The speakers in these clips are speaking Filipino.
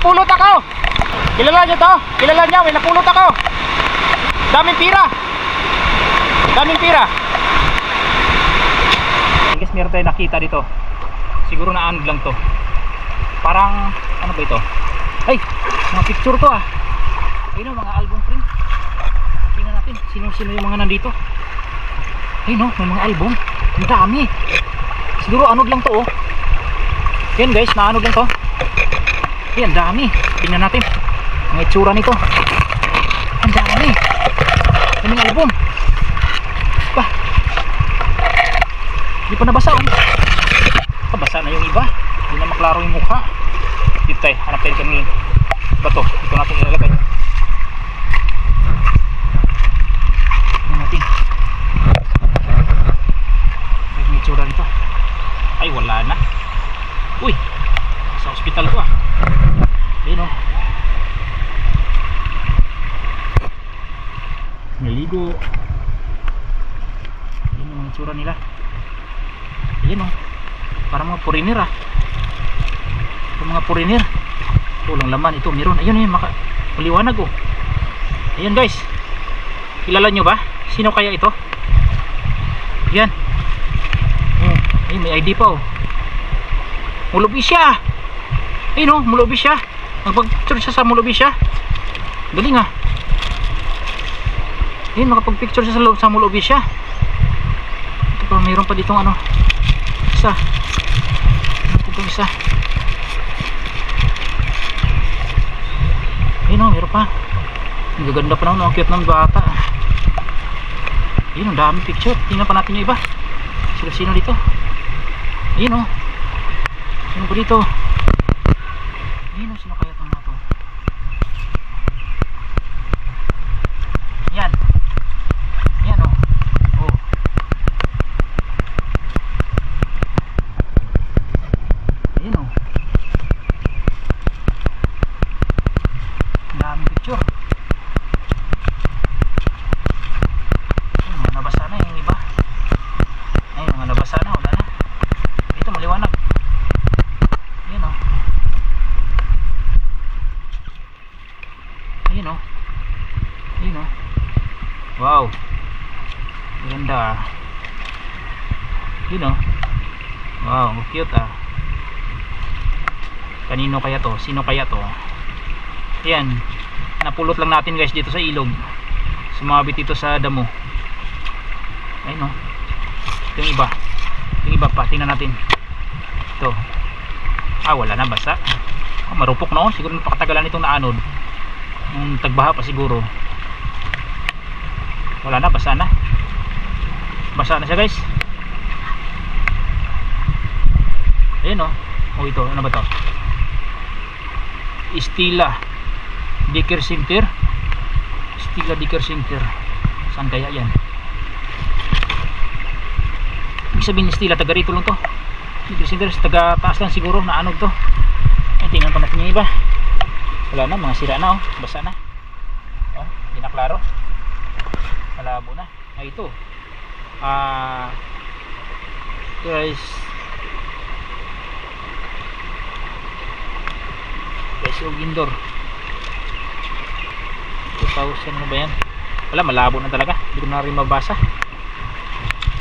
napulot ako. Kilala nyo to? Kilala nyo? May napulot ako. Daming pira. Daming pira. Guys, meron tayo nakita dito. Siguro na ano lang to. Parang, ano ba ito? Ay, mga picture to ah. Ayun o, mga album print. Tingnan natin, sino-sino yung mga nandito. Ayun o, may mga album. Ang dami. Siguro anod lang to oh. Yan guys, naanod lang to. Ayan, dami. Tingnan natin ang itsura nito. Ang dami. Ang album. Ba, hindi pa nabasa oh. Basa na yung iba. Hindi na maklaro yung mukha. Dito tayo, hanap tayo kami bato. Ito natin ilalagay. Tingnan natin. May itsura nito. Ay, wala na. Uy, sa hospital ko ah. Ayun o. Naligo. Ayun ang itsura nila. Ayun o. Parang mga foreigner ah. Ito mga foreigner. Ito lang laman. Ito meron. Ayun yun. Maliwanag oh. Ayun guys. Kilala nyo ba? Sino kaya ito? Yan. Ayun, may ID pa oh. Mulubi siya. Ayun oh, mulubi siya. Magpag-picture siya sa mulubi siya. Galing ah. Ayun, makapag-picture siya sa mulubi siya. Ito pa, mayroon pa ditong ano. Isa. Itong isa. Ayun oh, mayroon pa. Ang gaganda pa naman. Ang cute ng bata. Ayun, ang dami picture. Tingnan pa natin yung iba. Sino dito? Ayun oh. Sino pa dito? Ayun oh, sino kaya itong mga to? Yan. Yan oh. Oh. Ayun oh. Ang dami picture. Ayun, mga nabasa na yung iba. Ayun, mga nabasa na. Wala na. Ito, maliwanag. Ayun oh. Ayun oh. Ayun oh. Wow. Ganda. Ayun oh. Wow, cute ah. Kanino kaya to? Sino kaya to? Ayan. Napulot lang natin guys dito sa ilog. Sumabit dito sa damo. Ayun oh. Ito yung iba. Yung iba pa. Tingnan natin. Ito. Ah, wala na. Basa. Oh, marupok na oh. Siguro napakatagalan itong naanod. Tagbaha pa siguro. Wala na. Basa na. Basa na siya guys. Ayun oh. Oh, ito. Ano ba to? Stila Dicker Center. Stila Dicker Center. Saan kaya yan? Ibig sabihin Stila, taga rito lang to. Dicker Center, taga taas lang siguro na ano to. Ay, tingnan pa natin yung iba. Wala na, mga sira na oh. Basa na. Oh, hindi na klaro. Malabo na. Ay, ito. Guys, yung indoor 2000 na ba yan? Wala, malabo na talaga. Hindi ko na rin mabasa.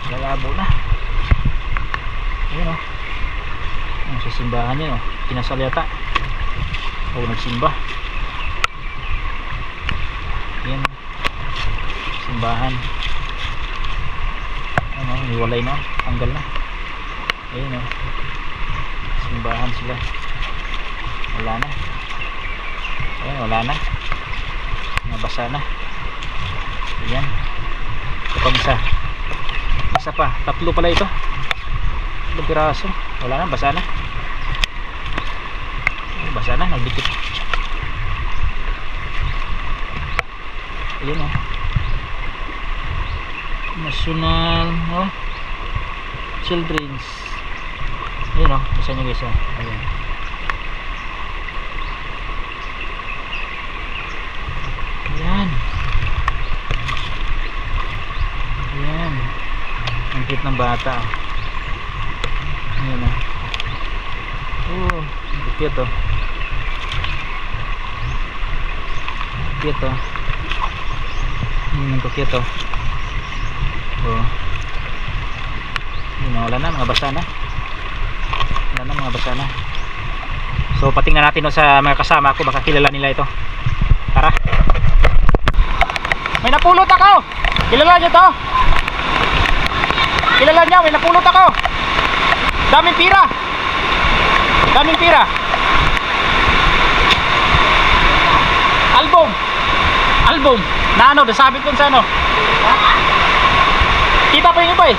Malabo na. Ayun o. Sa simbahan yun o. Kinasal yata o nagsimba. Yan. Simbahan. Ano, niwalay na. Tanggal na. Ayun o. Simbahan sila. Wala na. Ayan, wala na. Nabasa na. Ayan. Ito pang isa. Isa pa. Tatlo pala ito. Tatlong piraso. Wala na. Basa na. Basa na. Nagdikit. Ayan o. National Children's. Ayan o. Basa nyo guys o. Ayan. Ayan. Ayan. Ang cute ng bata. Ayan o. Oh, ang cute o. Cute oh. Ko cute oh. Oh. Yun, wala na, mga basa na. Wala na, mga basa na. So patingnan natin sa mga kasama ko, baka kilala nila ito. Tara. May napulot ako. Kilala nyo to? Kilala nyo, may napulot ako. Daming pira. Daming pira. Album. Album. Na ano, nasabit dun sa ano. Kita pa yung iba eh.